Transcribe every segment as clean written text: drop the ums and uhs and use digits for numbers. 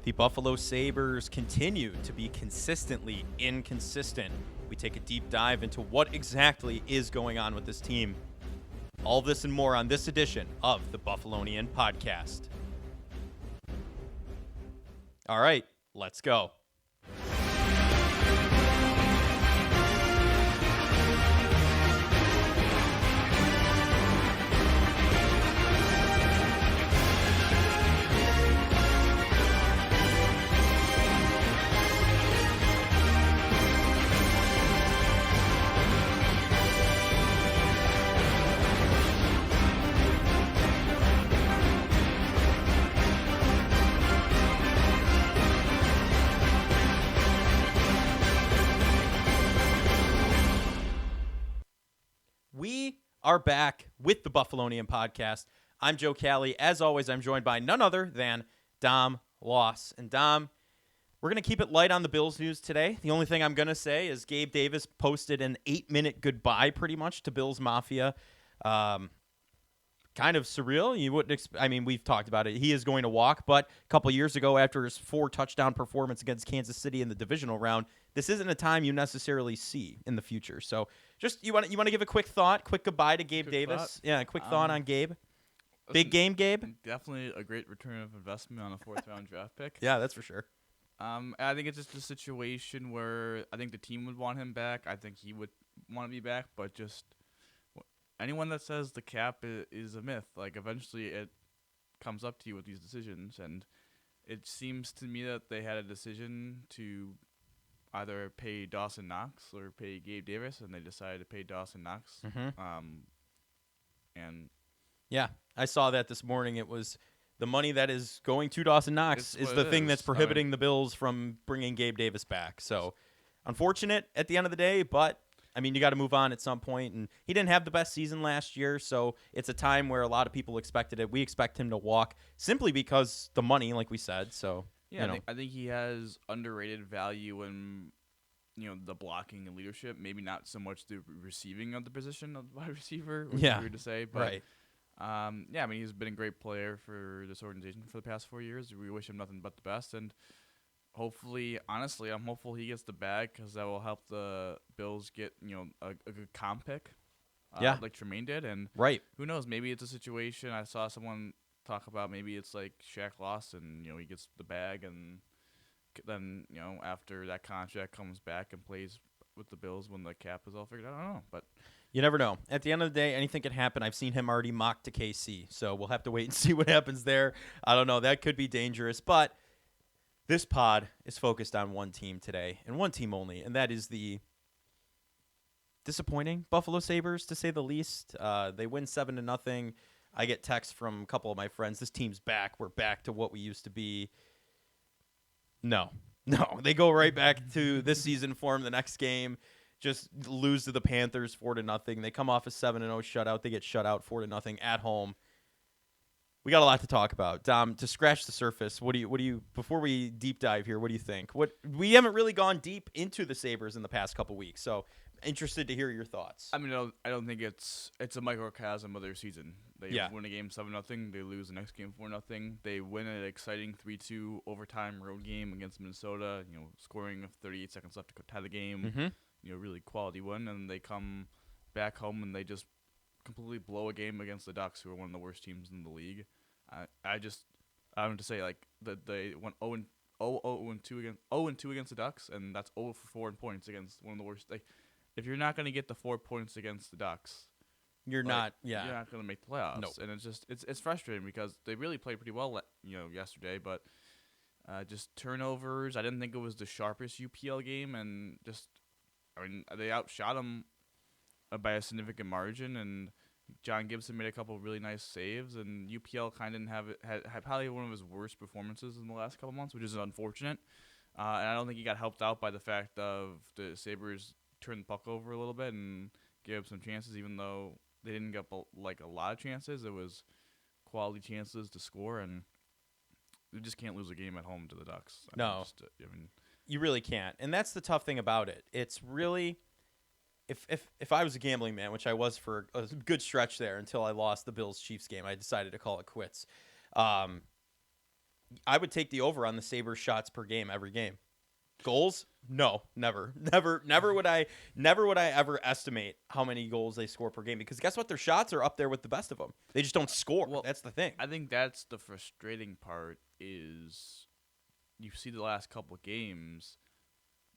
The Buffalo Sabres continue to be consistently inconsistent. We take a deep dive into what exactly is going on with this team. All this and more on this edition of the Buffalonian podcast. All right, let's go. We are back with the Buffalonian podcast. I'm Joe Cali. As always, I'm joined by none other than Dom Loss. And Dom, we're going to keep it light on the Bills news today. The only thing I'm going to say is Gabe Davis posted an 8-minute goodbye pretty much to Bills Mafia. Kind of surreal. You wouldn't we've talked about it. He is going to walk, but a couple years ago after his 4-touchdown performance against Kansas City in the divisional round, this isn't a time you necessarily see in the future. So just you want to give a quick thought, quick goodbye to Gabe Davis. Thought. Yeah, a quick thought on Gabe. Big game, Gabe. Definitely a great return of investment on a 4th-round draft pick. Yeah, that's for sure. I think it's just a situation where I think the team would want him back. I think he would want to be back, but just anyone that says the cap is a myth, like eventually it comes up to you with these decisions, and it seems to me that they had a decision to either pay Dawson Knox or pay Gabe Davis, and they decided to pay Dawson Knox. And yeah, I saw that this morning. It was the money that is going to Dawson Knox is the thing that's prohibiting the Bills from bringing Gabe Davis back. So unfortunate at the end of the day, but you got to move on at some point. And he didn't have the best season last year, so it's a time where a lot of people expected it. We expect him to walk simply because the money, like we said. So yeah, I think he has underrated value in the blocking and leadership. Maybe not so much the receiving of the position of wide receiver, which is weird to say, but right. He's been a great player for this organization for the past 4 years. We wish him nothing but the best, and hopefully, honestly, I'm hopeful he gets the bag because that will help the Bills get a good comp pick, like Tremaine did. And right, who knows? Maybe it's a situation. I saw someone talk about maybe it's like Shaq Lawson. He gets the bag, and then after that contract comes back and plays with the Bills when the cap is all figured out. I don't know, but you never know. At the end of the day, anything can happen. I've seen him already mocked to KC, so we'll have to wait and see what happens there. I don't know. That could be dangerous, but this pod is focused on one team today, and one team only, and that is the disappointing Buffalo Sabres, to say the least. They win 7-0. I get texts from a couple of my friends. This team's back. We're back to what we used to be. No, they go right back to this season form. The next game, just lose to the Panthers 4-0. They come off a 7-0 shutout. They get shut out 4-0 at home. We got a lot to talk about. Dom, to scratch the surface, what do you before we deep dive here, what do you think? We haven't really gone deep into the Sabres in the past couple weeks, so interested to hear your thoughts. I don't think it's a microcosm of their season. They win a game 7-0, they lose the next game 4-0. They win an exciting 3-2 overtime road game against Minnesota, scoring with 38 seconds left to tie the game. Really quality win, and they come back home and they just completely blow a game against the Ducks, who are one of the worst teams in the league. I want to say they went 0-2 against the Ducks, and that's 0 for 4 in points against one of the worst. If you're not going to get the 4 points against the Ducks, you're not going to make the playoffs. Nope. And it's frustrating because they really played pretty well yesterday, but just turnovers. I didn't think it was the sharpest UPL game, and they outshot them by a significant margin, and John Gibson made a couple of really nice saves, and UPL kind of didn't have it, had probably one of his worst performances in the last couple months, which is unfortunate. And I don't think he got helped out by the fact of the Sabres turned the puck over a little bit and gave up some chances, even though they didn't get a lot of chances. It was quality chances to score, and you just can't lose a game at home to the Ducks. You really can't, and that's the tough thing about it. It's really, if I was a gambling man, which I was for a good stretch there until I lost the Bills-Chiefs game, I decided to call it quits. I would take the over on the Sabres shots per game every game. Goals? No, never. Never would I ever estimate how many goals they score per game, because guess what? Their shots are up there with the best of them. They just don't score. Well, that's the thing. I think that's the frustrating part is you see the last couple of games,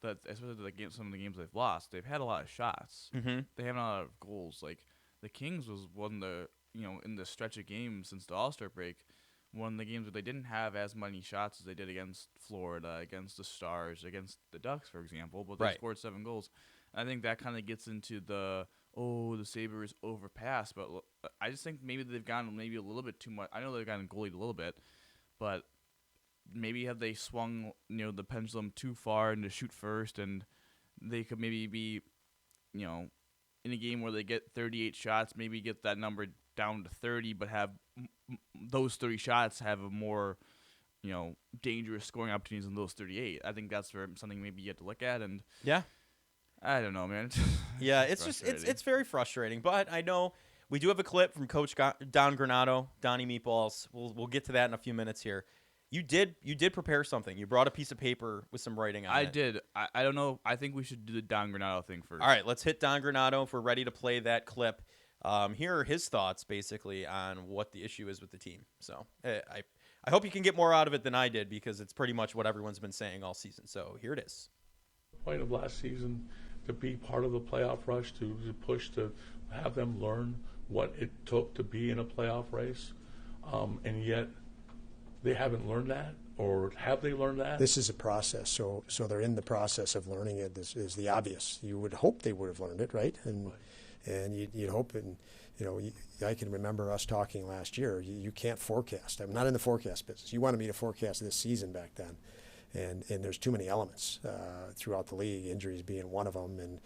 that especially some of the games they've lost, they've had a lot of shots. Mm-hmm. They haven't had a lot of goals. Like the Kings was one of the, in the stretch of games since the All-Star break, one of the games where they didn't have as many shots as they did against Florida, against the Stars, against the Ducks, for example, but they scored 7 goals. And I think that kind of gets into the Sabres overpass, but I just think maybe they've gotten maybe a little bit too much. I know they've gotten goalied a little bit, but maybe have they swung the pendulum too far into shoot first, and they could maybe be in a game where they get 38 shots, maybe get that number down to 30, but have those 30 shots have a more dangerous scoring opportunities than those 38. I think that's something maybe you have to look at. And Yeah. I don't know, man. Yeah, it's very frustrating. But I know we do have a clip from Coach Don Granato, Donnie Meatballs. We'll get to that in a few minutes here. You did prepare something. You brought a piece of paper with some writing on it. I did. I don't know. I think we should do the Don Granato thing first. All right, let's hit Don Granato if we're ready to play that clip. Here are his thoughts, basically, on what the issue is with the team. So I hope you can get more out of it than I did, because it's pretty much what everyone's been saying all season. So here it is. The point of last season, to be part of the playoff rush, to push, to have them learn what it took to be in a playoff race, and yet they haven't learned that, or have they learned that? This is a process, so they're in the process of learning it. This is the obvious. You would hope they would have learned it, right? And you'd hope, and I can remember us talking last year. You can't forecast. I'm not in the forecast business. You wanted me to forecast this season back then, and there's too many elements throughout the league, injuries being one of them,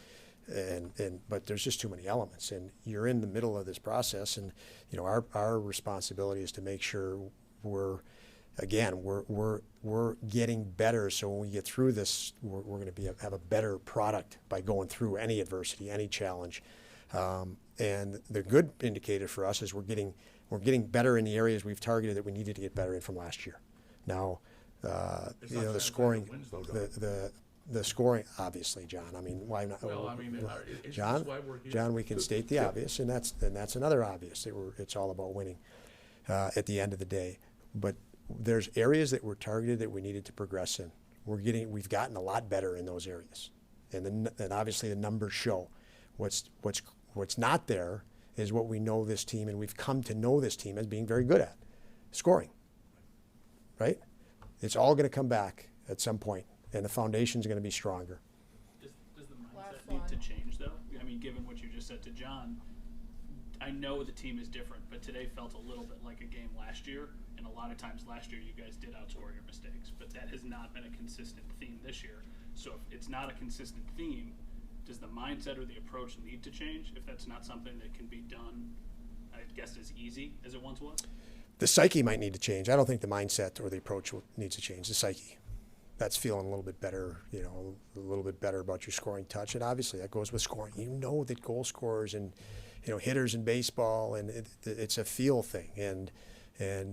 but there's just too many elements, and you're in the middle of this process, and our responsibility is to make sure we're getting better, so when we get through this, we're going to have a better product by going through any adversity, any challenge. And the good indicator for us is we're getting better in the areas we've targeted that we needed to get better in from last year. Now, the scoring, the scoring, obviously, John. I mean, why not? Well, I mean, John, we can state the obvious, and that's another obvious. It's all about winning at the end of the day. But there's areas that were targeted that we needed to progress in. We've gotten a lot better in those areas, and obviously the numbers show. What's not there is what we know this team, and we've come to know this team as being very good at, scoring. Right? It's all going to come back at some point, and the foundation's going to be stronger. Does the mindset need to change, though? I mean, given what you just said to John, I know the team is different, but today felt a little bit like a game last year, and a lot of times last year you guys did outscore your mistakes, but that has not been a consistent theme this year. So if it's not a consistent theme, does the mindset or the approach need to change if that's not something that can be done, I guess, as easy as it once was? The psyche might need to change. I don't think the mindset or the approach needs to change. The psyche. That's feeling a little bit better, a little bit better about your scoring touch. And obviously that goes with scoring. You know that goal scorers and, hitters in baseball, and it's a feel thing. And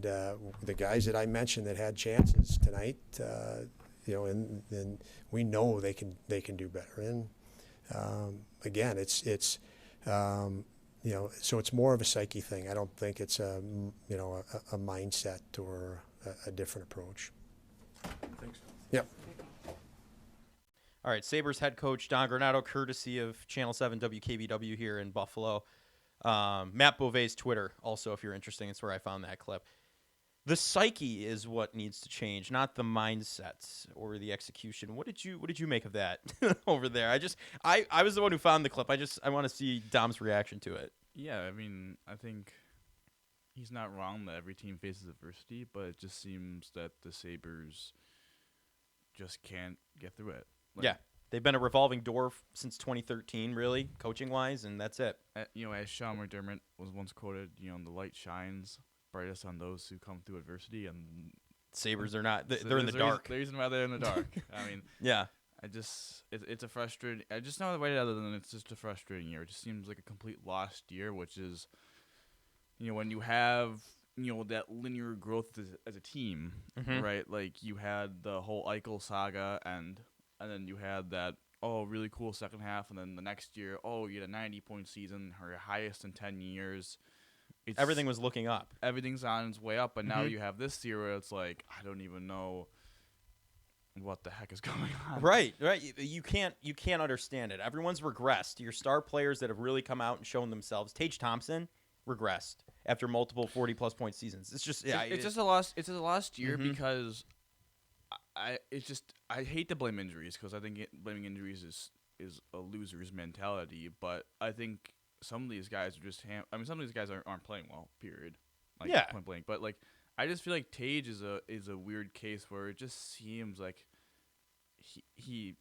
the guys that I mentioned that had chances tonight, and we know they can do better. And again, it's so it's more of a psyche thing. I don't think it's a mindset or a different approach. Thanks. Yep. All right, Sabres head coach Don Granato, courtesy of Channel 7 WKBW here in Buffalo. Matt Beauvais' Twitter, also, if you're interested, it's where I found that clip. The psyche is what needs to change, not the mindsets or the execution. What did you make of that over there? I was the one who found the clip. I want to see Dom's reaction to it. Yeah, I mean, I think he's not wrong that every team faces adversity, but it just seems that the Sabres just can't get through it. Yeah, they've been a revolving door since 2013, really, coaching-wise, and that's it. As Sean McDermott was once quoted, the light shines brightest on those who come through adversity, and Sabres are not. They're in the dark. The reason why they're in the dark. I mean, yeah. It's a frustrating. I just know the way other than it's just a frustrating year. It just seems like a complete lost year, which is, when you have that linear growth as a team, Mhm. right? Like you had the whole Eichel saga, and then you had that really cool second half, and then the next year, you had a 90-point season, her highest in 10 years. Everything was looking up. Everything's on its way up, and now Mhm. you have this year where it's like I don't even know what the heck is going on. Right. You can't understand it. Everyone's regressed. Your star players that have really come out and shown themselves. Tage Thompson regressed after multiple 40-plus point seasons. It's just It's just a lost. It's a lost year Mhm. because I hate to blame injuries because I think blaming injuries is a loser's mentality. But I think some of these guys are just some of these guys aren't playing well. Period. Like Yeah. point blank. But like I just feel like Tage is a weird case where it just seems like he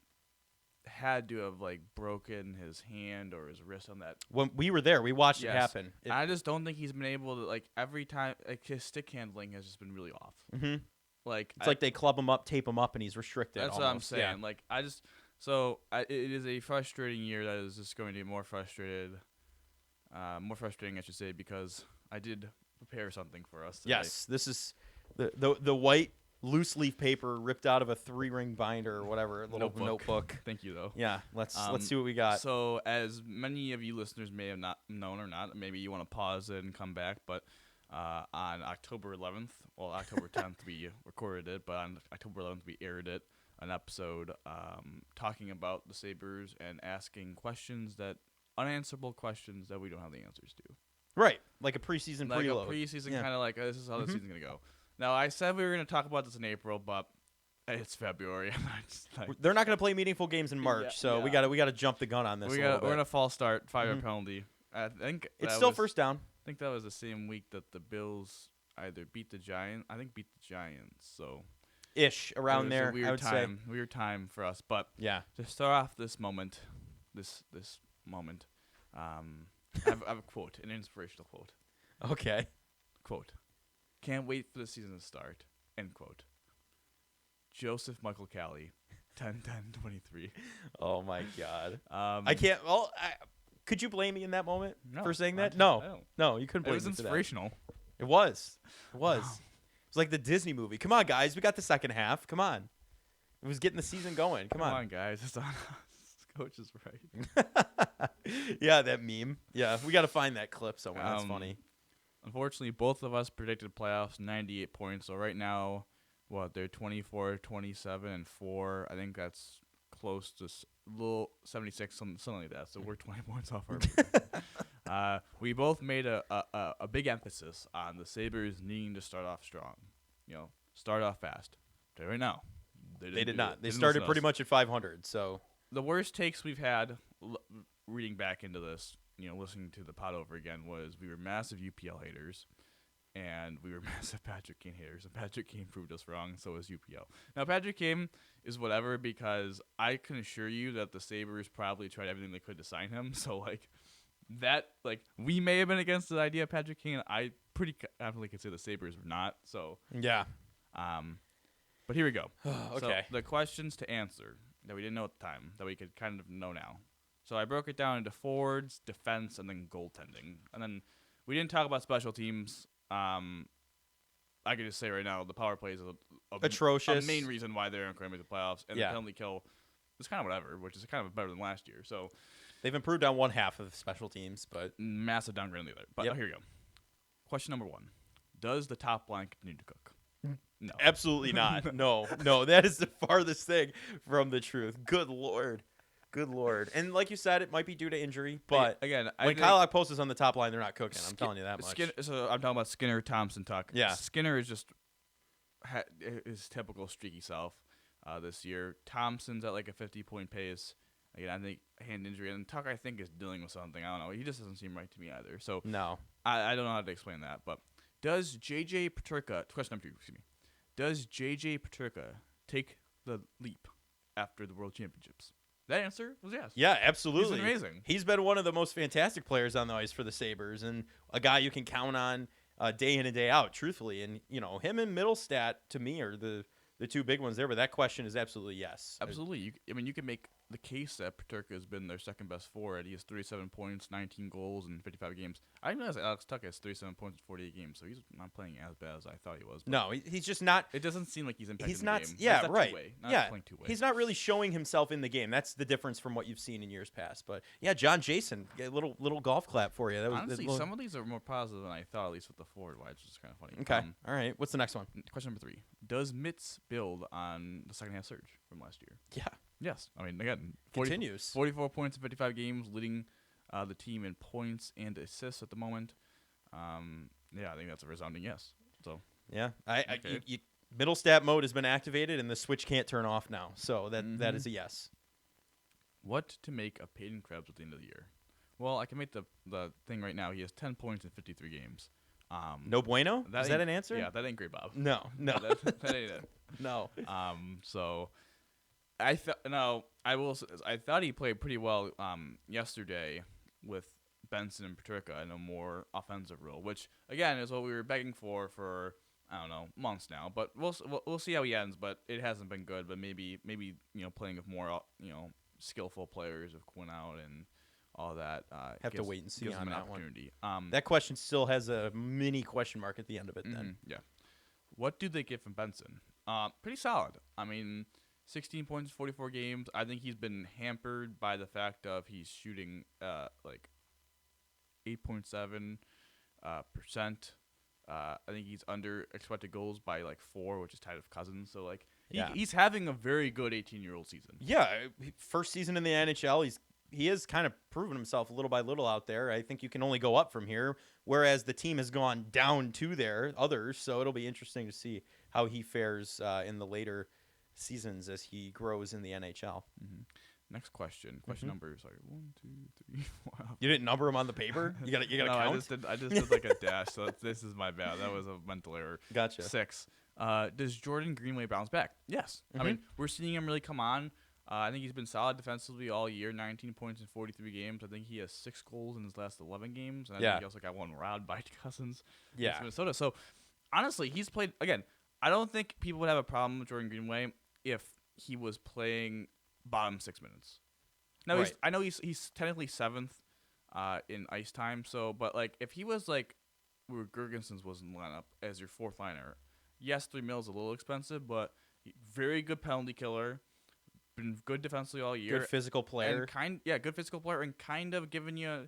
had to have like broken his hand or his wrist on that. When we were there, we watched it Yes. happen. I just don't think he's been able to like every time like his stick handling has just been really off. Mhm. Like It's like they club him up, tape him up, and he's restricted. that's what I'm almost. Yeah. saying. Like it is a frustrating year that is just going to be more frustrating, I should say, because I did prepare something for us today. Yes, this is the white loose leaf paper ripped out of a 3-ring binder or whatever, little notebook. Thank you though. Yeah, let's see what we got. So, as many of you listeners may have not known or not, maybe you want to pause it and come back, but on October 11th, well, October 10th, we recorded it, but on October 11th, we aired it, an episode talking about the Sabres and asking unanswerable questions that we don't have the answers to. Right, like a preseason Like preload. a preseason Yeah. kind of like, this is how the season's going to go. Now, I said we were going to talk about this in April, but it's February. They're not going to play meaningful games in March, Yeah, so we yeah. got to jump the gun on this. we're in a false start, 5-yard Mhm. penalty. I think It's that still was- first down. I think that was the same week that the Bills either beat the Giants. I think beat the Giants. So Ish around it was there. a weird I would time, weird time for us. But say. Yeah. to start off this moment, I have a quote, an inspirational quote. Okay. Quote: "Can't wait for the season to start." End quote. Joseph Michael Cali, 10-10-23. Oh my God. I I can't. Well, could you blame me in that moment No, for saying I that? No, don't. no, you couldn't It blame was me for that. inspirational. It was. It was. Wow. It was like the Disney movie. Come on, guys. We got the second half. Come on. It was getting the season going. Come on. guys, it's on us. Coach is right. Yeah, that meme. Yeah, we got to find that clip somewhere. That's funny. Unfortunately, both of us predicted playoffs, 98 points. So right now, they're 24, 27, and 4. I think that's close to little 76, something like that. So we're 20 points off our. We both made a big emphasis on the Sabres needing to start off strong. Start off fast. But right now, They did not. They didn't started listen to pretty us. much at 500. So The worst takes we've had, reading back into this, listening to the pod over again, was we were massive UPL haters, and we were massive Patrick Kane haters. And Patrick Kane proved us wrong, so is UPL. Now, Patrick Kane is whatever, because I can assure you that the Sabres probably tried everything they could to sign him. So, we may have been against the idea of Patrick Kane. I pretty confidently could say the Sabres were not. So, yeah. but here we go. Okay. So the questions to answer that we didn't know at the time, that we could kind of know now. So I broke it down into forwards, defense, and then goaltending. And then we didn't talk about special teams. I could just say right now, the power play is Atrocious. a main reason why they aren't going to make the playoffs. And Yeah. the penalty kill is kind of whatever, which is kind of better than last year. So They've improved on one half of special teams, but massive downgrade on the other. But Yep. here you go. Question number 1. Does the top line continue to cook? No. absolutely not. No, that is the farthest thing from the truth. Good Lord. And like you said, it might be due to injury, but again, I when think Kyle Okposo's is on the top line, they're not cooking. I'm telling you that much. So I'm talking about Skinner, Thompson, Tuck. Yeah. Skinner is just his typical streaky self this year. Thompson's at like a 50-point pace. Again, I think hand injury, and Tuck I think is dealing with something. I don't know. He just doesn't seem right to me either. So No. I don't know how to explain that. But does JJ Peterka? Question number 2. Excuse me. Does JJ Peterka take the leap after the World Championships? That answer was yes. Yeah, absolutely. He's been amazing. He's been one of the most fantastic players on the ice for the Sabres, and a guy you can count on day in and day out, truthfully. And, him and Middlestat, to me, are the two big ones there. But that question is absolutely yes. Absolutely. You can make the case that Peterka has been their second best forward. He has 37 points, 19 goals in 55 games. I didn't realize Alex Tuch has 37 points in 48 games, so he's not playing as bad as I thought he was. No, he's just not. It doesn't seem like he's impacting He's the not. game. Yeah, Not right. Two-way, not Yeah, playing two-way. he's not really showing himself in the game. That's the difference from what you've seen in years past. But yeah, John Jason, a little golf clap for you. That was Honestly, little- some of these are more positive than I thought, at least with the forward wise, which is kind of funny. Okay, all right. What's the next one? Question number 3. Does Mitz build on the second half surge from last year? Yeah, Yes. I mean, again, continues. 44 points in 55 games, leading the team in points and assists at the moment. Yeah, I think that's a resounding yes. So Yeah, Okay. middle stat mode has been activated, and the switch can't turn off now. So that is a yes. what to make of Peyton Krebs at the end of the year? Well, I can make the thing right now. He has 10 points in 53 games. No bueno. Is that ain't- an answer? Yeah, that ain't great, Bob. No, no, that ain't it. no. So I thought he played pretty well yesterday with Benson and Peterka in a more offensive role, which again is what we were begging for I don't know, months now. But we'll see how he ends. But it hasn't been good. But maybe playing with more skillful players with Quinn out and all that. Have to wait and see gives on him an that one. opportunity. That question still has a mini question mark at the end of it. Then Yeah. What do they get from Benson? Pretty solid. I mean, 16 points, 44 games. I think he's been hampered by the fact of he's shooting like 8.7%. I think he's under expected goals by like 4, which is tied with Cousins. So like Yeah. he's having a very good 18-year-old season. yeah, first season in the NHL. He has kind of proven himself little by little out there. I think you can only go up from here, whereas the team has gone down to their others. So it'll be interesting to see how he fares in the later seasons as he grows in the NHL. Next question. Question number is 1, 2, 3, 4. You didn't number him on the paper. You got to No, count. I just did like a dash. So this is my bad. That was a mental error. Gotcha. 6. Does Jordan Greenway bounce back? Yes. I mean, we're seeing him really come on. I think he's been solid defensively all year. 19 points in 43 games. I think he has 6 goals in his last 11 games. And I think he also got one robbed by Cousins against Minnesota. So, honestly, he's played again. I don't think people would have a problem with Jordan Greenway if he was playing bottom 6 minutes. Now, Right. I know he's technically 7th in ice time. So, but like if he was like where Gergensons was in the lineup as your 4th liner, yes, 3 mil is a little expensive, but very good penalty killer. Been good defensively all year. Good physical player. And good physical player, and kind of giving you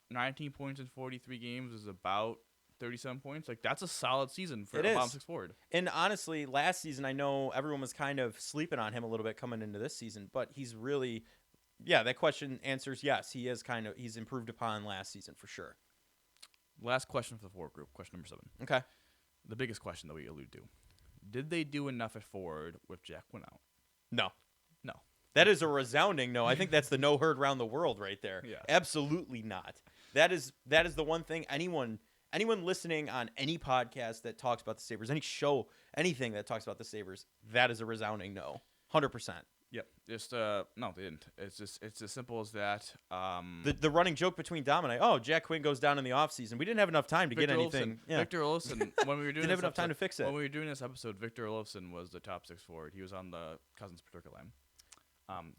19 points in 43 games is about 37 points. Like that's a solid season for It a is. bottom 6 forward. And honestly, last season, I know everyone was kind of sleeping on him a little bit coming into this season, but he's really, that question answers yes. He's improved upon last season for sure. Last question for the forward group. Question number 7. Okay. The biggest question that we allude to: did they do enough at forward with Jack Quinn out? No. No. That is a resounding no. I think that's the no heard around the world right there. Yeah. Absolutely not. That is the one thing anyone listening on any podcast that talks about the Sabres, any show, anything that talks about the Sabres, that is a resounding no. 100%. Yep. Just no, they didn't. It's as simple as that. The running joke between Dom and I, Jack Quinn goes down in the offseason. We didn't have enough time to get anything. Olofsson, Victor Olofsson, when we were doing Didn't have enough time to fix it. When we were doing this episode, Victor Olofsson was the top 6 forward. He was on the Cousins Peterka line.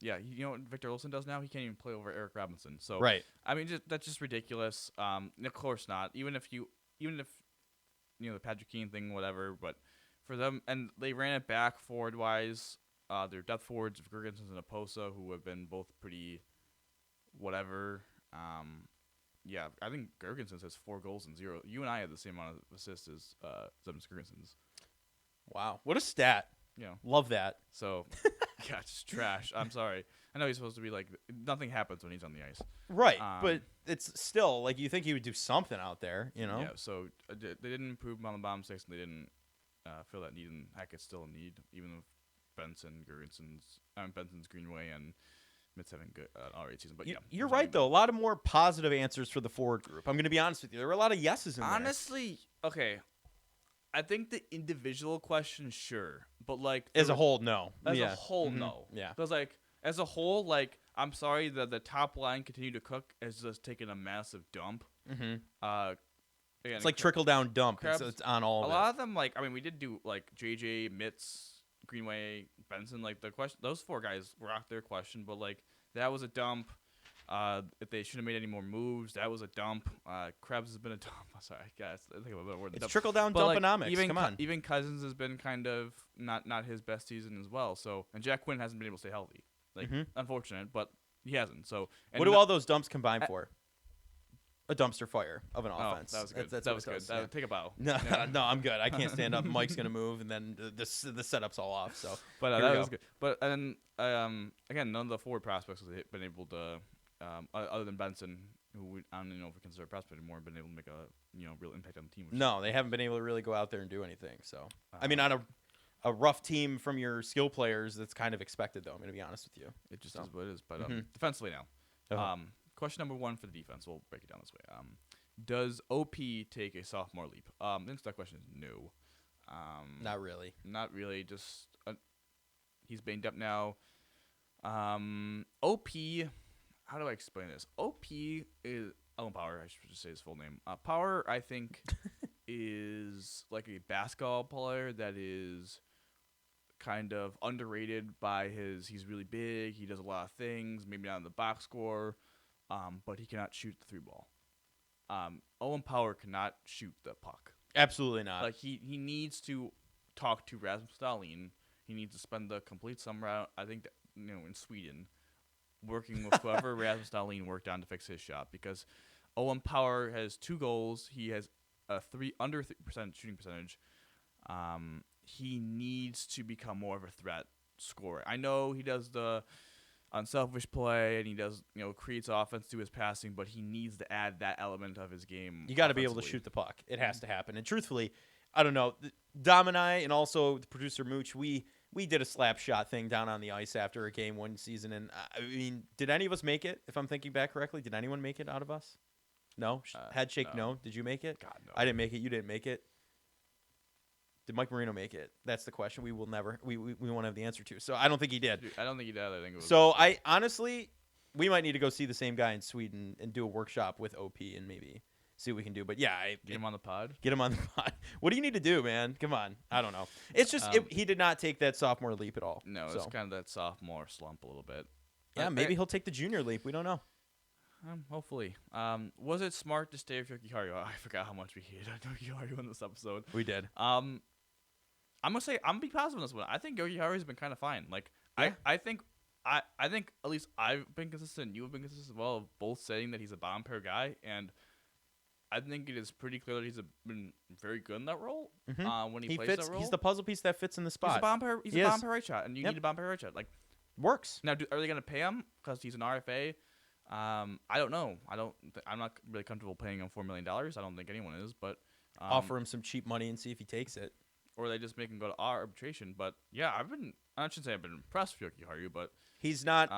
You know what Victor Olofsson does now? He can't even play over Eric Robinson. So Right. I mean, that's just ridiculous. Of course not. Even if the Patrick Keane thing, whatever. But for them, and they ran it back forward wise. Their depth forwards of Gergensons and Oposa, who have been both pretty whatever. I think Gergensons has 4 goals and 0. You and I had the same amount of assists as Zemgus Gergensons. Wow. What a stat. Love that. So, yeah, it's just trash. I'm sorry. I know he's supposed to be like, nothing happens when he's on the ice. Right. But it's still, like, you think he would do something out there, you know? Yeah, so they didn't improve him on the bottom 6, and they didn't feel that need, and heck, it's still a need, even with Benson's Greenway, and Mitz having good alright season. But you're right, though. A lot of more positive answers for the forward group. I'm going to be honest with you. There were a lot of yeses in there. Honestly, okay. I think the individual question, sure, but like As a whole, no. As a whole, no. Yeah. Because like as a whole, like I'm sorry that the top line continued to cook has just taken a massive dump. Mm-hmm. Again, It's like trickle down dump. Krebs, It's on all a of it. lot of them, like I mean, we did do like JJ Mitz, Greenway, Benson, like those 4 guys were out there questioned, but like that was a dump. If they shouldn't have made any more moves, that was a dump. Krebs has been a dump. Sorry, guys. I think I'm a better word. It's trickle down dumponomics. Even Come on. even Cousins has been kind of not his best season as well. So and Jack Quinn hasn't been able to stay healthy. Like unfortunate, but he hasn't. So what do all those dumps combine for? A dumpster fire of an offense. That was good. That's that what was it good. does, yeah. Take a bow. No, no, I'm good. I can't stand up. Mike's gonna move, and then the setup's all off. So, but here we that go. was good. But and again, none of the forward prospects have been able to, other than Benson, who I don't even know if we consider a prospect anymore, been able to make a real impact on the team. No, they haven't been able to really go out there and do anything. So, I mean, on a rough team from your skill players, that's kind of expected, though. I'm gonna be honest with you. It just is what it is. But defensively now, Uh-huh. question number 1 for the defense. We'll break it down this way. Does OP take a sophomore leap? The answer to that question is no. Not really. Not really. Just he's banged up now. OP. How do I explain this? OP is Owen Power. I should just say his full name. Power, I think, is like a basketball player that is kind of underrated by his. He's really big. He does a lot of things. Maybe not in the box score, but he cannot shoot the 3 ball. Owen Power cannot shoot the puck. Absolutely not. Like he needs to talk to Rasmus Dahlin. He needs to spend the complete summer out, I think, in Sweden, working with whoever Rasmus Dahlin worked on to fix his shot. Because Owen Power has 2 goals. He has a under 3% shooting percentage. He needs to become more of a threat scorer. I know he does the unselfish play and he does creates offense through his passing, but he needs to add that element of his game. You got to be able to shoot the puck. It has to happen. And truthfully, I don't know. Dom and I, and also the producer Mooch, we did a slap shot thing down on the ice after a game one season. And I mean, did any of us make it? If I'm thinking back correctly, did anyone make it out of us? No. Head shake. No. Did you make it? God, no. I didn't make it. You didn't make it. Did Mike Marino make it? That's the question we will never we won't have the answer to. So I don't think he did. I don't think he did. I think it was So I honestly, we might need to go see the same guy in Sweden and do a workshop with OP and maybe see what we can do. But yeah, get him on the pod. Get him on the pod. What do you need to do, man? Come on. I don't know. It's just he did not take that sophomore leap at all. No, it's kind of that sophomore slump a little bit. Yeah, maybe he'll take the junior leap. We don't know. Hopefully. Was it smart to stay with Yoki-Haru? I forgot how much we hated Yoki-Haru in this episode. We did. I'm gonna be positive on this one. I think Yoki-Haru has been kind of fine. Like yeah. I think at least I've been consistent. You have been consistent as well, of both saying that he's a bottom pair guy, and I think it is pretty clear that he's been very good in that role. When he plays fits, that role, he's the puzzle piece that fits in the spot. He's a bottom pair. He's a bottom pair right shot, and you need a bottom pair right shot. Like works now. Are they gonna pay him because he's an RFA? I don't know. I'm not really comfortable paying him $4 million. I don't think anyone is, but offer him some cheap money and see if he takes it. Or they just make him go to arbitration. But yeah, I shouldn't say I've been impressed with Yoki-Haru, but he's not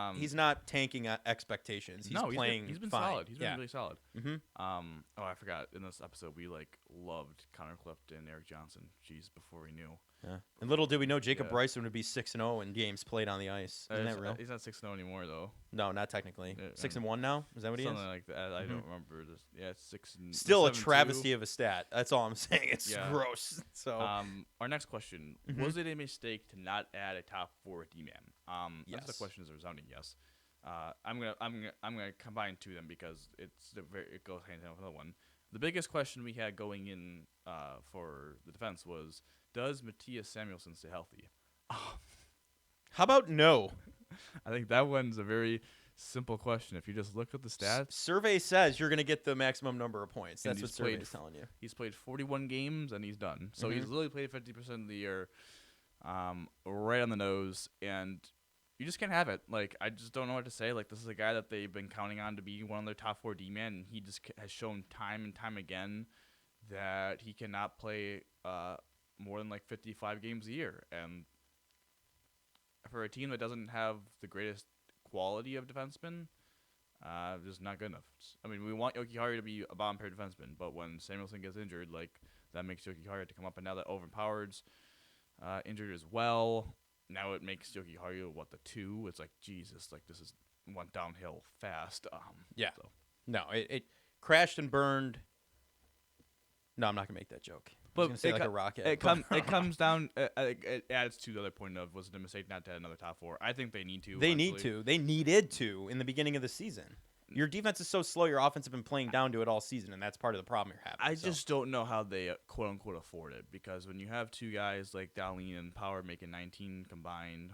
tanking expectations. He's playing. He's been fine. solid. He's been really solid. Mm-hmm. I forgot in this episode we loved Connor Clifton and Eric Johnson. Jeez, before we knew. Yeah. And little did we know Jacob Bryson would be 6-0 in games played on the ice. Isn't that real? He's not 6-0 anymore though. No, not technically. 6-1 now. Is that what he is? Something like that. I don't remember. Yeah, it's 6. Still a travesty of a stat. That's all I'm saying. It's gross. So our next question: was it a mistake to not add a top 4 D-man? Yes. The question is a resounding yes. I'm gonna combine 2 of them because it goes hand in hand with another one. The biggest question we had going in for the defense was, does Matthias Samuelsson stay healthy? How about no? I think that one's a very simple question. If you just look at the stats, survey says you're going to get the maximum number of points. That's what survey is telling you. He's played 41 games and he's done. So he's literally played 50% of the year, right on the nose. And you just can't have it. Like, I just don't know what to say. Like, this is a guy that they've been counting on to be one of their top 4 D-men, and he just has shown time and time again that he cannot play more than like 55 games a year. And for a team that doesn't have the greatest quality of defenseman, just not good enough. I mean, we want Yoki-Haru to be a bottom pair defenseman, but when Samuelsson gets injured, like, that makes Yoki-Haru have to come up. And now that Overpowered's injured as well, now it makes Yoki-Haru the 2. It's like, Jesus, like, this is went downhill fast. Yeah. So. No, it crashed and burned. No, I'm not gonna make that joke. But gonna say like a rocket. It comes down. It adds to the other point of, was it a mistake not to add another top four? I think they need to. They need to. They needed to in the beginning of the season. Your defense is so slow. Your offense has been playing down to it all season, and that's part of the problem you're having. I just don't know how they quote unquote afford it, because when you have two guys like Darlene and Power making 19 combined,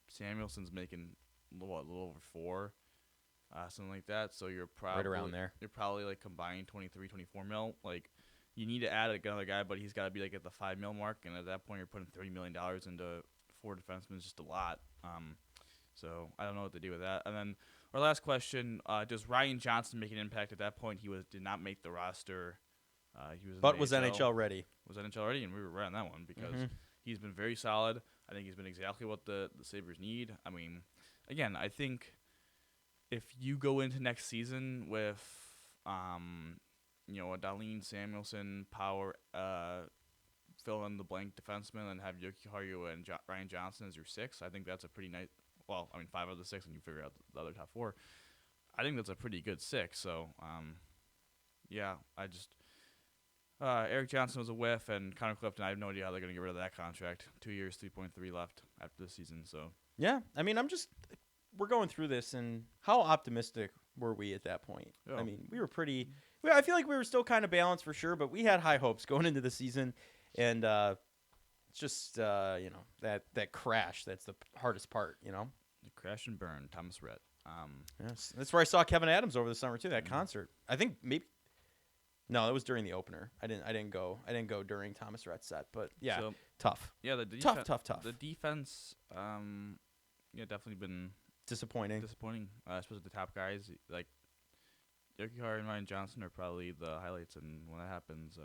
Samuelson's making a little over 4, something like that. So you're probably right around there. You're probably like combined 23, 24 mil. Like, you need to add another guy, but he's got to be like at the 5 mil mark, and at that point you're putting $30 million into 4 defensemen. It's just a lot. So I don't know what to do with that. And then our last question: does Ryan Johnson make an impact? At that point, he did not make the roster. He was, but was NHL ready? Was NHL ready, and we were right on that one because he's been very solid. I think he's been exactly what the Sabres need. I mean, again, I think if you go into next season with, a Darlene, Samuelson, Power, fill in the blank defenseman, and have Yoki Haru and Ryan Johnson as your 6, I think that's a pretty nice. Well, I mean, 5 out of the 6, and you figure out the other top 4. I think that's a pretty good 6. So, I just Eric Johnson was a whiff, and Connor Clifton, I have no idea how they're going to get rid of that contract. 2 years, 3.3 left after this season. So yeah, I mean, we're going through this, and how optimistic were we at that point? Yeah. I mean, we were pretty. I feel like we were still kind of balanced for sure, but we had high hopes going into the season, and it's just that crash that's the hardest part. the crash and burn, Thomas Rhett. Yes, that's where I saw Kevin Adams over the summer too. That concert. I think maybe. No, that was during the opener. I didn't go during Thomas Rhett's set, but yeah, So, tough. Yeah, Tough. The defense, definitely been Disappointing. Especially the top guys like Yoki Haru and Ryan Johnson are probably the highlights, and when that happens,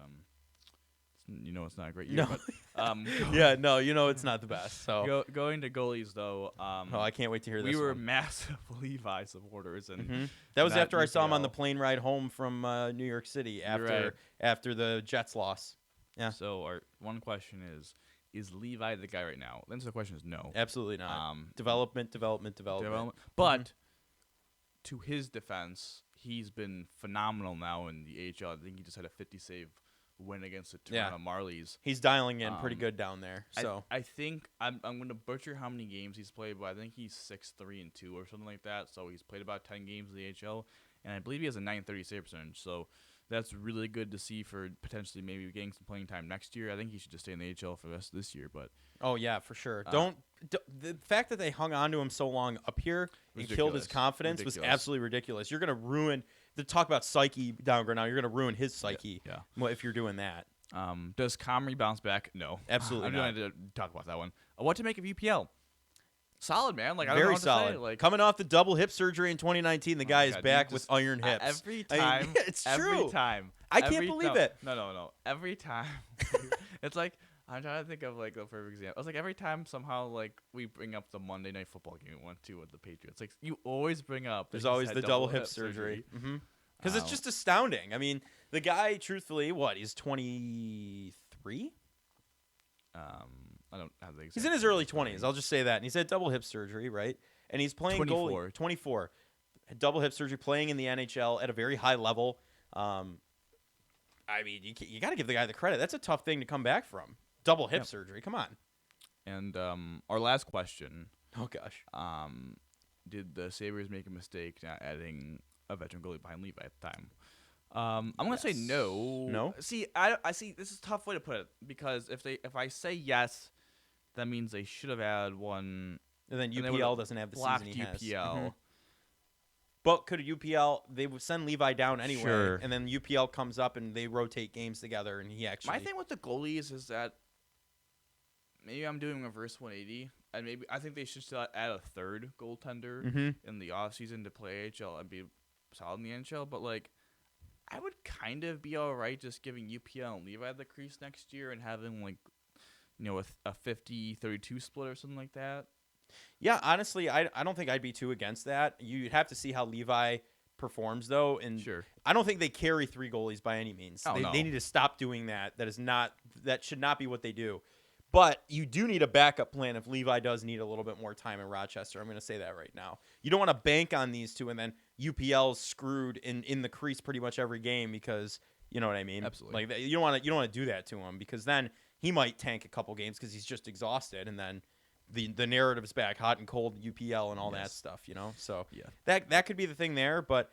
it's not a great year. No. But, Yeah, no, it's not the best. So going to goalies though, I can't wait to hear this. we were one. massive Levi supporters, and That was not after I saw him on the UPL. plane ride home from New York City after the Jets loss. Yeah. So our one question is Levi the guy right now? The answer to the question is no. Absolutely not. Development. But to his defense, he's been phenomenal now in the AHL. I think he just had a 50 save win against the Toronto Marlies. He's dialing in pretty good down there. So I think I'm going to butcher how many games he's played, but I think he's 6-3-2 or something like that. So he's played about 10 games in the AHL, and I believe he has a 930 save percentage. So that's really good to see for potentially maybe getting some playing time next year. I think he should just stay in the AHL for the rest of this year. But oh yeah, for sure. The fact that they hung on to him so long up here and killed his Ridiculous. confidence was Ridiculous. absolutely ridiculous. You're going to ruin the talk about psyche downgrade now. You're going to ruin his psyche if you're doing that. Does Comrie bounce back? No. Absolutely I'm not. going to talk about that one. What to make of UPL? Solid, man. Like, I don't know Very what to solid. say. Like, Coming off the double hip surgery in 2019, the guy is God, back you with just- iron hips. Every I mean, time. it's every true. time. I can't believe it. No. Every time. It's like, I'm trying to think of like the perfect example. It's like every time somehow like we bring up the Monday Night Football game we went to with the Patriots. Like, you always bring up. There's that he's always had the double hip surgery. Because it's just astounding. I mean, the guy, truthfully, he's 23? I don't have the. He's in his early 20s. I'll just say that. And he's had double hip surgery, right? And he's playing 24. goalie. 24. Double hip surgery, playing in the NHL at a very high level. I mean, you got to give the guy the credit. That's a tough thing to come back from. Double hip surgery. Come on. And our last question. Oh, gosh. Did the Sabres make a mistake not adding a veteran goalie behind Levi at the time? I'm gonna say no. No? See, I see. This is a tough way to put it, because if I say yes, that means they should have added one. And then and they UPL would've doesn't have the blocked season he has. UPL. But could UPL, they would send Levi down anyway, Sure. and then UPL comes up and they rotate games together, and he actually. My thing with the goalies is that maybe I'm doing reverse 180, and maybe I think they should still add a third goaltender in the offseason to play AHL and be solid in the NHL. But like, I would kind of be all right just giving UPL and Levi the crease next year and having like, a 50-32 split or something like that. Yeah, honestly, I don't think I'd be too against that. You'd have to see how Levi performs, though, and Sure. I don't think they carry 3 goalies by any means. Oh, no. They need to stop doing that. That should not be what they do. But you do need a backup plan if Levi does need a little bit more time in Rochester. I'm going to say that right now. You don't want to bank on these two, and then UPL's screwed in the crease pretty much every game because You know what I mean? Absolutely. Like you don't want to do that to him, because then he might tank a couple games because he's just exhausted, and then the narrative's back hot and cold, UPL and all that stuff. So Yeah. that could be the thing there, but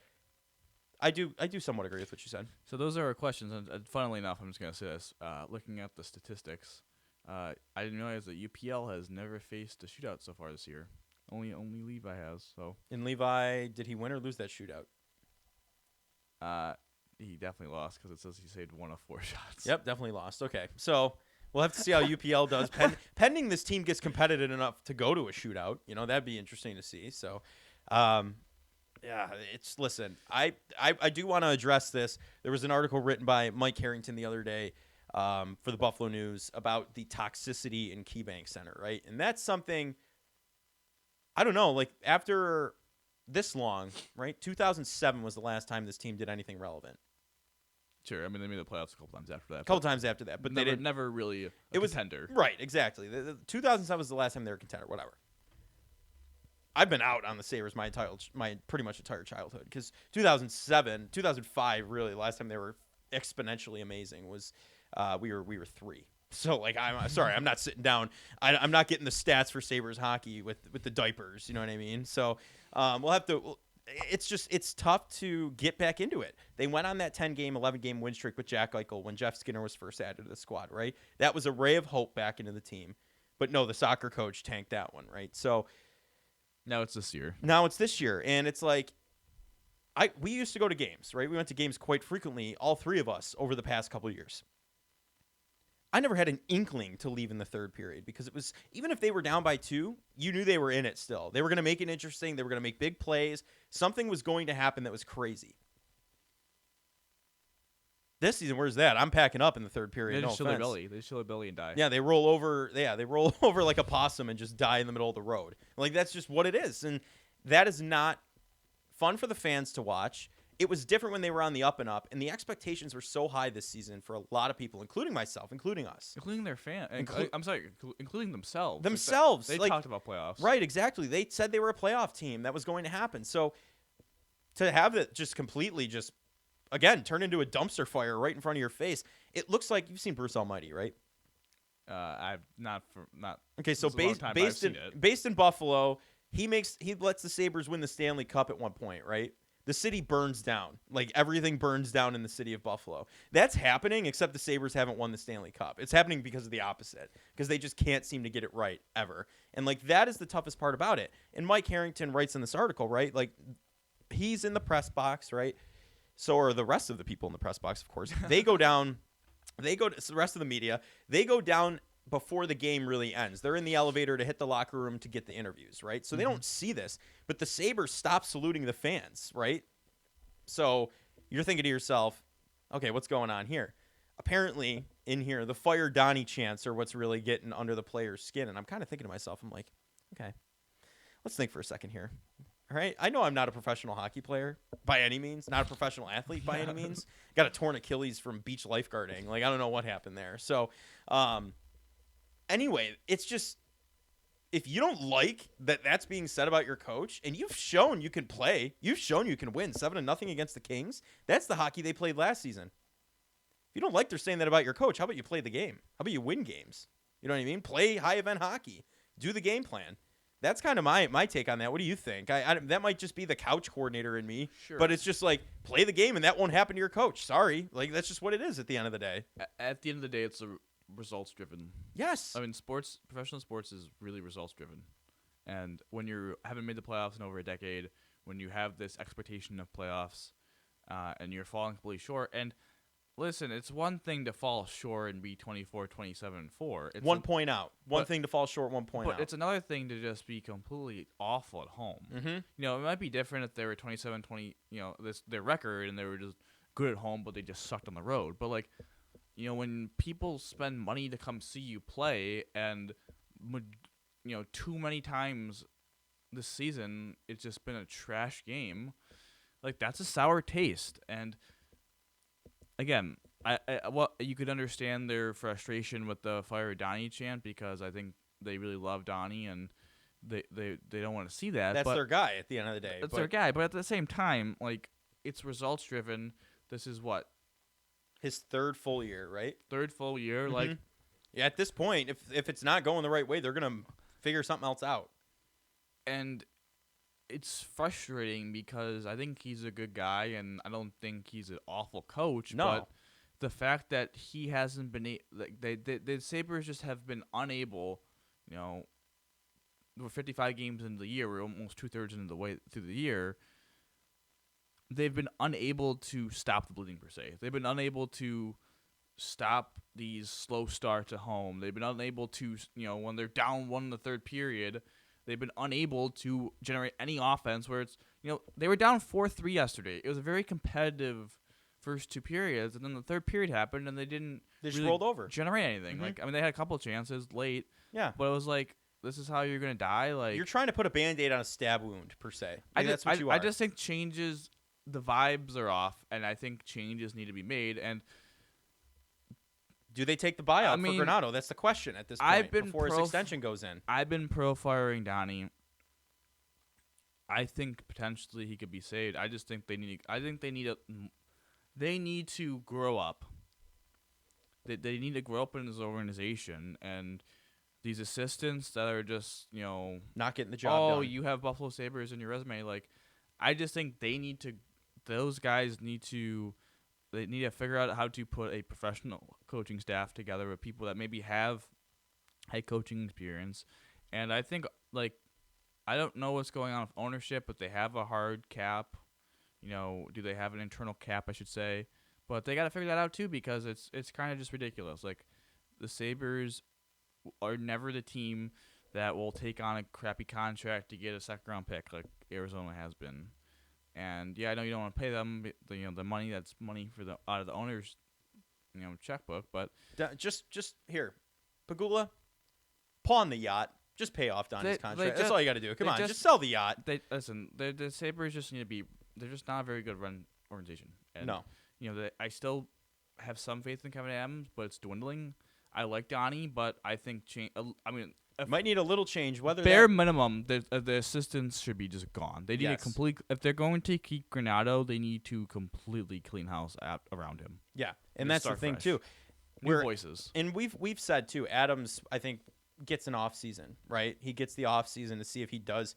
I do somewhat agree with what you said. So those are our questions, and funnily enough, I'm just gonna say this: looking at the statistics, I didn't realize that UPL has never faced a shootout so far this year. Only Levi has. So And Levi, did he win or lose that shootout? he definitely lost because it says he saved 1 of 4 shots. Yep, definitely lost. Okay, so we'll have to see how UPL does. Pending this team gets competitive enough to go to a shootout, that'd be interesting to see. So, yeah, listen. I do want to address this. There was an article written by Mike Harrington the other day for the Buffalo News about the toxicity in KeyBank Center, right? And that's something, I don't know, like after this long, right? 2007 was the last time this team did anything relevant. Sure, I mean they made the playoffs a couple times after that. A couple times after that, but never, they didn't. never really a It was contender. Right, exactly. The 2007 was the last time they were a contender. Whatever. I've been out on the Sabres my pretty much entire childhood, because 2007, 2005, really, last time they were exponentially amazing was we were 3. So like I'm sorry, I'm not sitting down. I'm not getting the stats for Sabres hockey with the diapers. You know what I mean? So we'll have to. It's tough to get back into it. They went on that 10-game, 11-game win streak with Jack Eichel when Jeff Skinner was first added to the squad, right? That was a ray of hope back into the team. But no, the soccer coach tanked that one, right? So Now it's this year. And it's like we used to go to games, right? We went to games quite frequently, all 3 of us, over the past couple of years. I never had an inkling to leave in the third period, because it was, even if they were down by 2, you knew they were in it still. They were going to make it interesting. They were going to make big plays. Something was going to happen that was crazy. This season, where's that? I'm packing up in the third period. They No just show their offense. belly. They show their belly and die. Yeah, they roll over. Yeah, they roll over like a possum and just die in the middle of the road. Like, that's just what it is, and that is not fun for the fans to watch. It was different when they were on the up and up, and the expectations were so high this season for a lot of people, including myself, including us. Including their fans. I'm sorry, including themselves. They Like, talked about playoffs. Right, exactly. They said they were a playoff team. That was going to happen. So to have it just completely again, turn into a dumpster fire right in front of your face, it looks like you've seen Bruce Almighty, right? I've not. Okay, so it's a long time, but I've seen it. based in Buffalo, he lets the Sabres win the Stanley Cup at one point, right? The city burns down. Like, everything burns down in the city of Buffalo. That's happening, except the Sabres haven't won the Stanley Cup. It's happening because of the opposite, because they just can't seem to get it right, ever. And, like, that is the toughest part about it. And Mike Harrington writes in this article, right? Like, he's in the press box, right? So are the rest of the people in the press box, of course. They go down. So the rest of the media, they go down before the game really ends. They're in the elevator to hit the locker room to get the interviews, right? So they don't see this, but the Sabres stop saluting the fans, right? So you're thinking to yourself, okay, what's going on here? Apparently, in here, the Fire Donnie chants are what's really getting under the player's skin. And I'm kind of thinking to myself, I'm like, okay, let's think for a second here. All right, I know I'm not a professional hockey player by any means, not a professional athlete by any means. Got a torn Achilles from beach lifeguarding. Like, I don't know what happened there. So, anyway, it's just, if you don't like that's being said about your coach, and you've shown you can play, you've shown you can win 7-0 against the Kings. That's the hockey they played last season. If you don't like they're saying that about your coach, how about you play the game? How about you win games? You know what I mean? Play high event hockey. Do the game plan. That's kind of my take on that. What do you think? That might just be the couch coordinator in me. Sure. But it's just like, play the game, and that won't happen to your coach. Sorry. Like, that's just what it is at the end of the day. At the end of the day, it's a results driven. Yes. I mean, professional sports is really results driven. And when you haven't made the playoffs in over a decade, when you have this expectation of playoffs, and you're falling completely short, and listen, it's one thing to fall short and be 24, 27, and 4. It's 1 point out. One thing to fall short, 1 point out. But it's another thing to just be completely awful at home. Mm-hmm. You know, it might be different if they were 27, 20, their record, and they were just good at home, but they just sucked on the road. But, like, when people spend money to come see you play, and, too many times this season it's just been a trash game, like, that's a sour taste. And again, you could understand their frustration with the Fire Donnie chant, because I think they really love Donnie, and they don't want to see that. That's their guy at the end of the day. That's their guy, but at the same time, like, it's results driven. This is what, His third full year, right? Third full year, like, Yeah, at this point, if it's not going the right way, they're gonna figure something else out. and it's frustrating because I think he's a good guy, and I don't think he's an awful coach. No. But the fact that he hasn't been the Sabres just have been unable, we're 55 games into the year, we're almost 2/3 into the way through the year. They've been unable to stop the bleeding per se. They've been unable to stop these slow starts at home. They've been unable to, when they're down one in the third period, they've been unable to generate any offense where it's, they were down 4-3 yesterday. It was a very competitive first two periods, and then the third period happened, and they didn't just really rolled over. generate anything. They had a couple of chances late. Yeah. But it was like, this is how you're going to die? Like, You're trying to put a Band-Aid on a stab wound, per se. That's what you are. I just think changes, the vibes are off, and I think changes need to be made, and do they take the buyout for Granato? That's the question at this point before his extension goes in. I've been pro-firing Donnie. I think potentially he could be saved. I just think they need to grow up. They need to grow up in this organization, and these assistants that are just, not getting the job done. You have Buffalo Sabres in your resume. Like, I just think those guys need to figure out how to put a professional coaching staff together with people that maybe have head coaching experience. And I think, I don't know what's going on with ownership, but they have a hard cap. Do they have an internal cap, I should say? But they got to figure that out too, because it's kind of just ridiculous. Like, the Sabres are never the team that will take on a crappy contract to get a second-round pick like Arizona has been. And yeah, I know you don't want to pay them the money. That's money for out of the owner's checkbook. But just here, Pagula, pawn the yacht. Just pay off Donnie's contract. That's all you got to do. Come on, just sell the yacht. The Sabres just need to be. They're just not a very good run organization. And, no. I still have some faith in Kevin Adams, but it's dwindling. I like Donnie, but I think might need a little change. Whether bare minimum, the assistants should be just gone. They need a complete. If they're going to keep Granato, they need to completely clean house around him. Yeah, and that's the thing fresh. too. New voices, and we've said too. Adams, I think, gets an off season. Right, he gets the off season to see if he does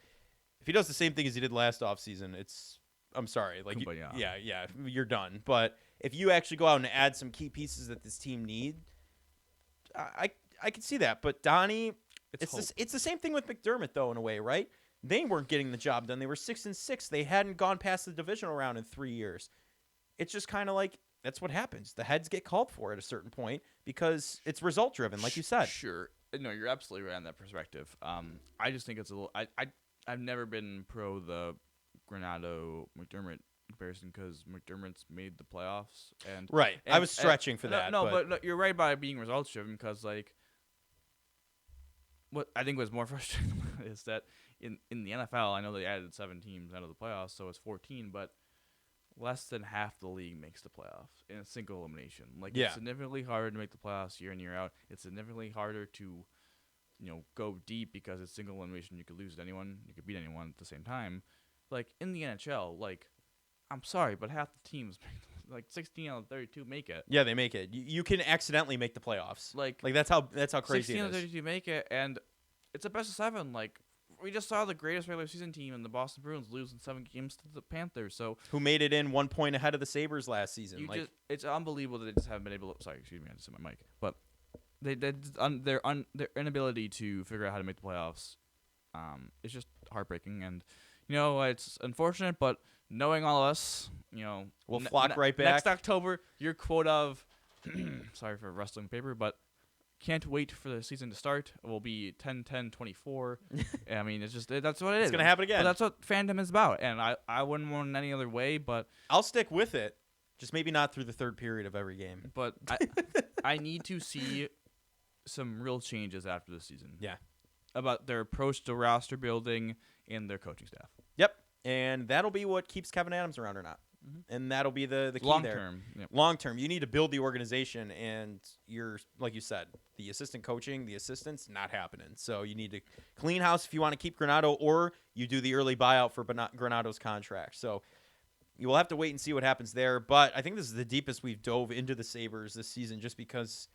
the same thing as he did last off season. I'm sorry, you're done. But if you actually go out and add some key pieces that this team need, I can see that. But Donnie. It's the same thing with McDermott, though, in a way, right? They weren't getting the job done. They were 6-6. They hadn't gone past the divisional round in 3 years. It's just kind of like that's what happens. The heads get called for at a certain point because it's result driven, like you said. Sure, no, you're absolutely right on that perspective. I just think it's a little. I've never been pro the Granato McDermott comparison because McDermott's made the playoffs and right. I was stretching for that. No, but you're right by being results driven because what I think was more frustrating is that in the NFL, I know they added 7 teams out of the playoffs, so it's 14, but less than half the league makes the playoffs in a single elimination. It's significantly harder to make the playoffs year in, year out. It's significantly harder to, go deep because it's single elimination. You could lose to anyone. You could beat anyone at the same time. In the NHL, I'm sorry, but half the teams 16 out of 32 make it. Yeah, they make it. You can accidentally make the playoffs. That's how crazy 16 it out of is. 32 make it, and it's a best of 7. We just saw the greatest regular season team in the Boston Bruins lose in 7 games to the Panthers. So who made it in 1 point ahead of the Sabres last season? It's unbelievable that they just haven't been able to. Sorry, excuse me, I just hit my mic. But their inability to figure out how to make the playoffs, is just heartbreaking. And it's unfortunate, but knowing all of us, we'll flock right back next October. Your quote of, sorry for rustling paper, but can't wait for the season to start. It will be 10-10-24. I mean, it's just that's what it is. It's gonna happen again. But that's what fandom is about, and I wouldn't want it any other way. But I'll stick with it, just maybe not through the third period of every game. But I need to see some real changes after the season. Yeah, about their approach to roster building and their coaching staff. Yep. And that'll be what keeps Kevin Adams around or not. Mm-hmm. And that'll be the key long there. Term. Yep. Long term. You need to build the organization, and you're, like you said, the assistant coaching, the assistants, not happening. So you need to clean house if you want to keep Granato, or you do the early buyout for Granato's contract. So, You will have to wait and see what happens there. But I think this is the deepest we've dove into the Sabres this season just because,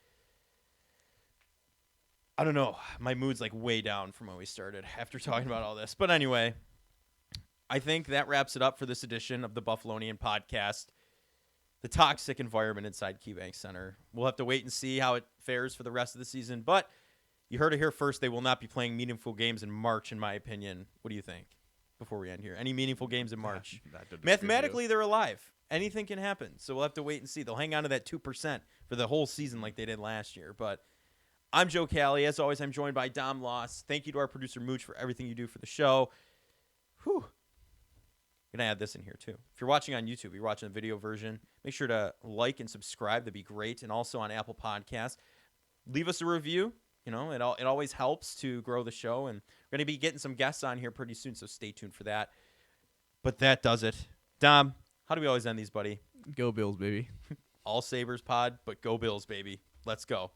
I don't know, my mood's like way down from when we started after talking about all this. But anyway, I think that wraps it up for this edition of the Buffalonian podcast. The toxic environment inside KeyBank Center. We'll have to wait and see how it fares for the rest of the season. But you heard it here first. They will not be playing meaningful games in March, in my opinion. What do you think before we end here? Any meaningful games in March? Mathematically, they're alive. Anything can happen. So we'll have to wait and see. They'll hang on to that 2% for the whole season like they did last year. But I'm Joe Cali. As always, I'm joined by Dom Loss. Thank you to our producer, Mooch, for everything you do for the show. Whew. I'm going to add this in here, too. If you're watching on YouTube, you're watching the video version, make sure to like and subscribe. That'd be great. And also on Apple Podcasts, leave us a review. You know, it always helps to grow the show. And we're going to be getting some guests on here pretty soon, so stay tuned for that. But that does it. Dom, how do we always end these, buddy? Go Bills, baby. All Sabres pod, but go Bills, baby. Let's go.